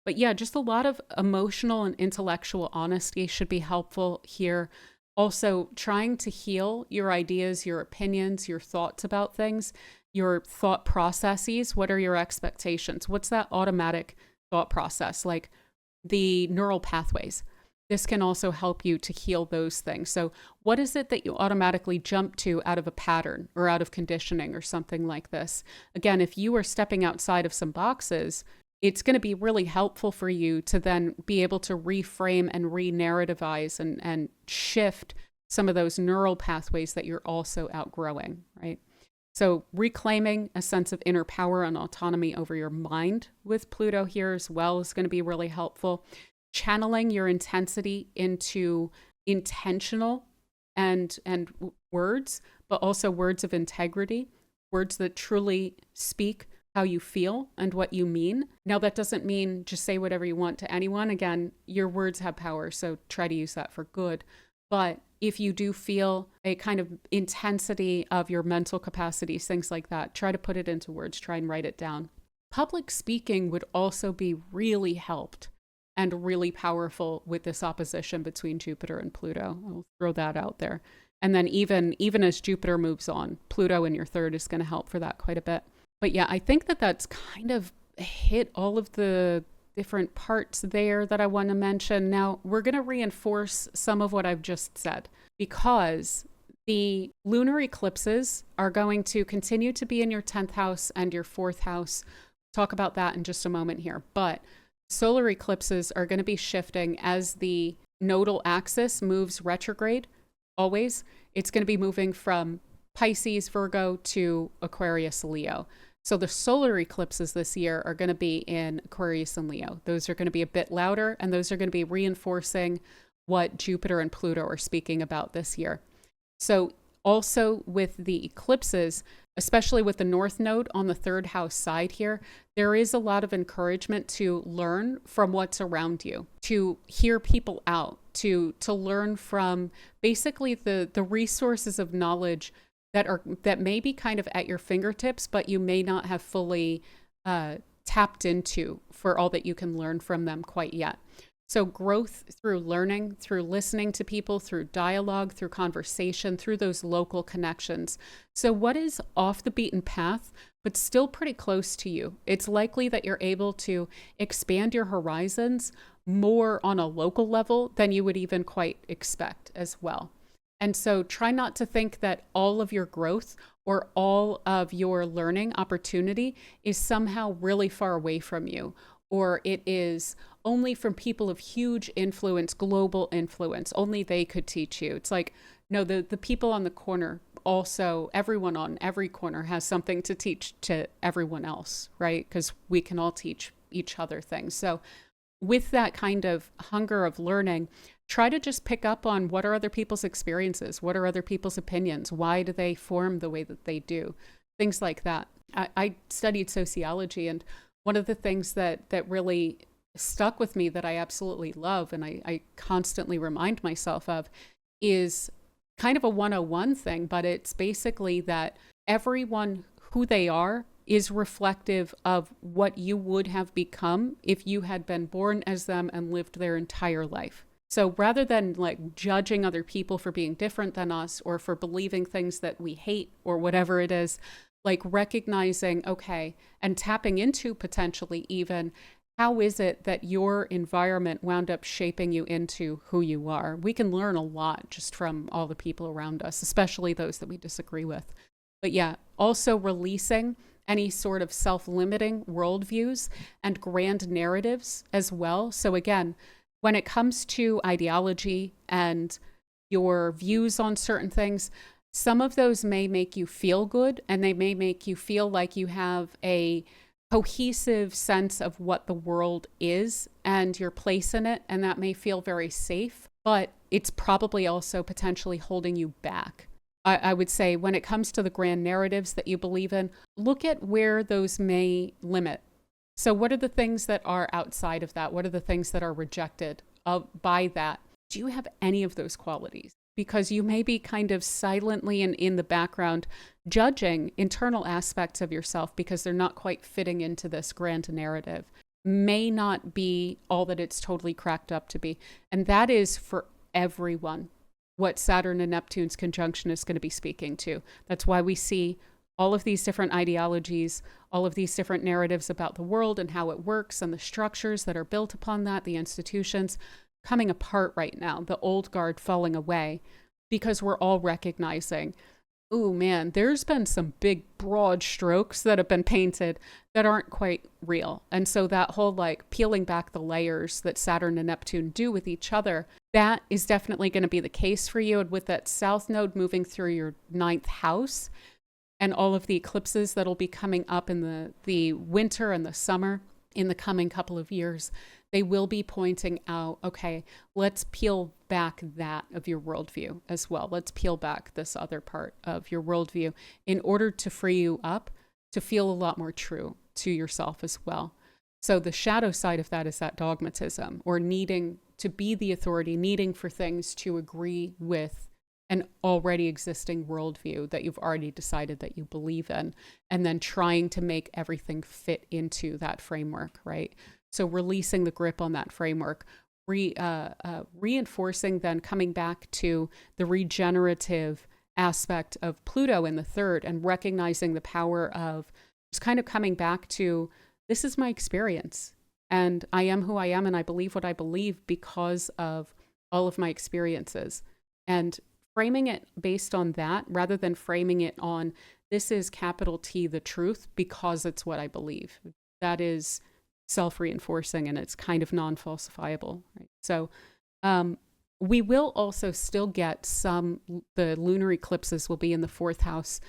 But yeah, just a lot of emotional and intellectual honesty should be helpful here. Also, trying to heal your ideas, your opinions, your thoughts about things, your thought processes. What are your expectations? What's that automatic thought process? Like the neural pathways. This can also help you to heal those things. So what is it that you automatically jump to out of a pattern or out of conditioning or something like this? Again, if you are stepping outside of some boxes, it's going to be really helpful for you to then be able to reframe and re-narrativize and shift some of those neural pathways that you're also outgrowing, right? So reclaiming a sense of inner power and autonomy over your mind with Pluto here as well is going to be really helpful. Channeling your intensity into intentional and words, but also words of integrity, words that truly speak how you feel and what you mean. Now, that doesn't mean just say whatever you want to anyone. Again, your words have power, so try to use that for good. But if you do feel a kind of intensity of your mental capacities, things like that, try to put it into words, try and write it down. Public speaking would also be really helped and really powerful with this opposition between Jupiter and Pluto. I'll throw that out there. And then even as Jupiter moves on, Pluto in your third is going to help for that quite a bit. But yeah, I think that's kind of hit all of the different parts there that I want to mention. Now, we're going to reinforce some of what I've just said, because the lunar eclipses are going to continue to be in your 10th house and your 4th house. Talk about that in just a moment here. But solar eclipses are going to be shifting as the nodal axis moves retrograde. Always, it's going to be moving from Pisces, Virgo to Aquarius, Leo. So the solar eclipses this year are going to be in Aquarius and Leo. Those are going to be a bit louder, and those are going to be reinforcing what Jupiter and Pluto are speaking about this year. So also with the eclipses, especially with the North Node on the 3rd house side here, there is a lot of encouragement to learn from what's around you, to hear people out, to learn from basically the resources of knowledge that may be kind of at your fingertips, but you may not have fully tapped into for all that you can learn from them quite yet. So growth through learning, through listening to people, through dialogue, through conversation, through those local connections. So what is off the beaten path, but still pretty close to you? It's likely that you're able to expand your horizons more on a local level than you would even quite expect as well. And so try not to think that all of your growth or all of your learning opportunity is somehow really far away from you, or it is only from people of huge influence, global influence. Only they could teach you. It's like, no, the people on the corner also, everyone on every corner has something to teach to everyone else, right? Because we can all teach each other things. So with that kind of hunger of learning, try to just pick up on what are other people's experiences? What are other people's opinions? Why do they form the way that they do? Things like that. I studied sociology, and one of the things that really stuck with me that I absolutely love and I constantly remind myself of is kind of a 101 thing, but it's basically that everyone who they are is reflective of what you would have become if you had been born as them and lived their entire life. So rather than like judging other people for being different than us or for believing things that we hate or whatever it is, like recognizing, okay, and tapping into potentially even how is it that your environment wound up shaping you into who you are? We can learn a lot just from all the people around us, especially those that we disagree with. But yeah, also releasing any sort of self-limiting worldviews and grand narratives as well. So again, when it comes to ideology and your views on certain things, some of those may make you feel good and they may make you feel like you have a cohesive sense of what the world is and your place in it, and that may feel very safe, but it's probably also potentially holding you back. I would say when it comes to the grand narratives that you believe in, look at where those may limit. So what are the things that are outside of that? What are the things that are rejected by that? Do you have any of those qualities? Because you may be kind of silently and in the background judging internal aspects of yourself because they're not quite fitting into this grand narrative. May not be all that it's totally cracked up to be. And that is for everyone what Saturn and Neptune's conjunction is going to be speaking to. That's why we see all of these different ideologies, all of these different narratives about the world and how it works and the structures that are built upon that, the institutions coming apart right now, the old guard falling away, because we're all recognizing, oh man, there's been some big broad strokes that have been painted that aren't quite real. And so that whole like peeling back the layers that Saturn and Neptune do with each other, that is definitely going to be the case for you. And with that south node moving through your 9th house and all of the eclipses that'll be coming up in the winter and the summer in the coming couple of years, they will be pointing out, okay, let's peel back that of your worldview as well. Let's peel back this other part of your worldview in order to free you up to feel a lot more true to yourself as well. So the shadow side of that is that dogmatism, or needing to be the authority, needing for things to agree with an already existing worldview that you've already decided that you believe in, and then trying to make everything fit into that framework, right? So releasing the grip on that framework, reinforcing, then coming back to the regenerative aspect of Pluto in the 3rd and recognizing the power of just kind of coming back to, this is my experience and I am who I am and I believe what I believe because of all of my experiences, and framing it based on that rather than framing it on, this is capital T, the truth, because it's what I believe. That is self-reinforcing and it's kind of non-falsifiable, right? So we will also still get the lunar eclipses will be in the 4th house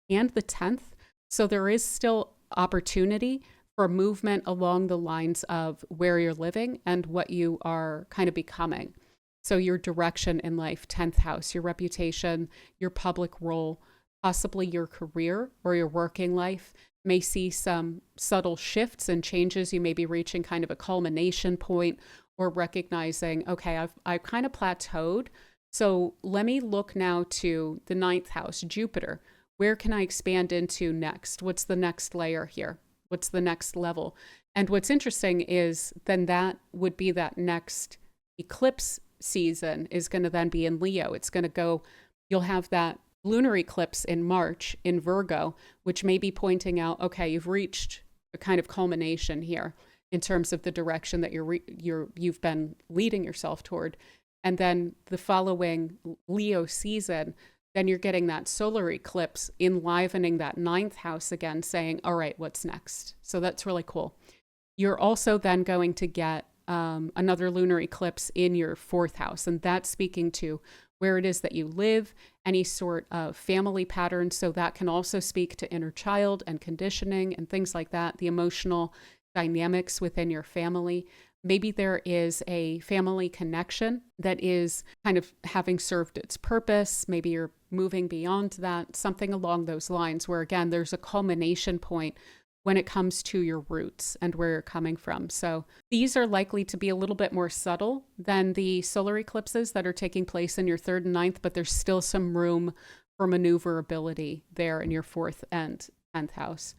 and the 10th. So there is still opportunity for movement along the lines of where you're living and what you are kind of becoming. So your direction in life, 10th house, your reputation, your public role, possibly your career or your working life may see some subtle shifts and changes. You may be reaching kind of a culmination point or recognizing, okay, I've kind of plateaued. So let me look now to the 9th house, Jupiter. Where can I expand into next? What's the next layer here? What's the next level? And what's interesting is then that would be that next eclipse season is going to then be in Leo. It's going to go, you'll have that lunar eclipse in March in Virgo, which may be pointing out, okay, you've reached a kind of culmination here in terms of the direction that you've been leading yourself toward. And then the following Leo season, then you're getting that solar eclipse enlivening that 9th house again, saying, all right, what's next? So that's really cool. You're also then going to get another lunar eclipse in your 4th house. And that's speaking to where it is that you live, any sort of family pattern. So that can also speak to inner child and conditioning and things like that, the emotional dynamics within your family. Maybe there is a family connection that is kind of having served its purpose. Maybe you're moving beyond that, something along those lines where, again, there's a culmination point when it comes to your roots and where you're coming from. So these are likely to be a little bit more subtle than the solar eclipses that are taking place in your 3rd and 9th, but there's still some room for maneuverability there in your 4th and 10th house.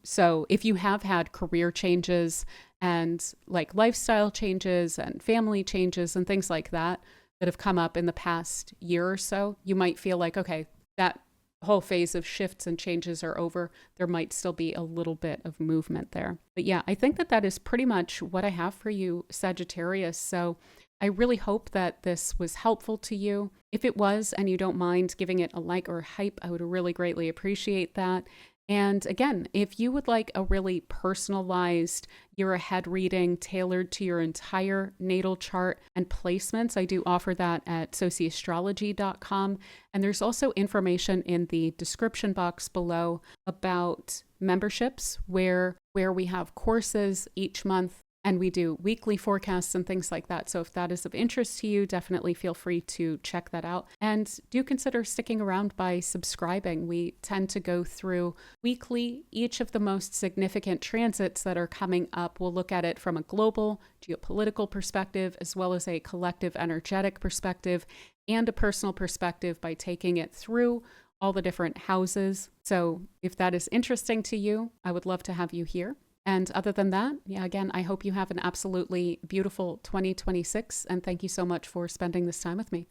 So if you have had career changes and like lifestyle changes and family changes and things like that that have come up in the past year or so, you might feel like, okay, that whole phase of shifts and changes are over. There might still be a little bit of movement there. But yeah, I think that is pretty much what I have for you, Sagittarius. So I really hope that this was helpful to you. If it was, and you don't mind giving it a like or a hype, I would really greatly appreciate that. And again, if you would like a really personalized year ahead reading tailored to your entire natal chart and placements, I do offer that at Sociastrology.com. And there's also information in the description box below about memberships where we have courses each month. And we do weekly forecasts and things like that. So if that is of interest to you, definitely feel free to check that out. And do consider sticking around by subscribing. We tend to go through weekly each of the most significant transits that are coming up. We'll look at it from a global geopolitical perspective, as well as a collective energetic perspective and a personal perspective by taking it through all the different houses. So if that is interesting to you, I would love to have you here. And other than that, yeah, again, I hope you have an absolutely beautiful 2026. And thank you so much for spending this time with me.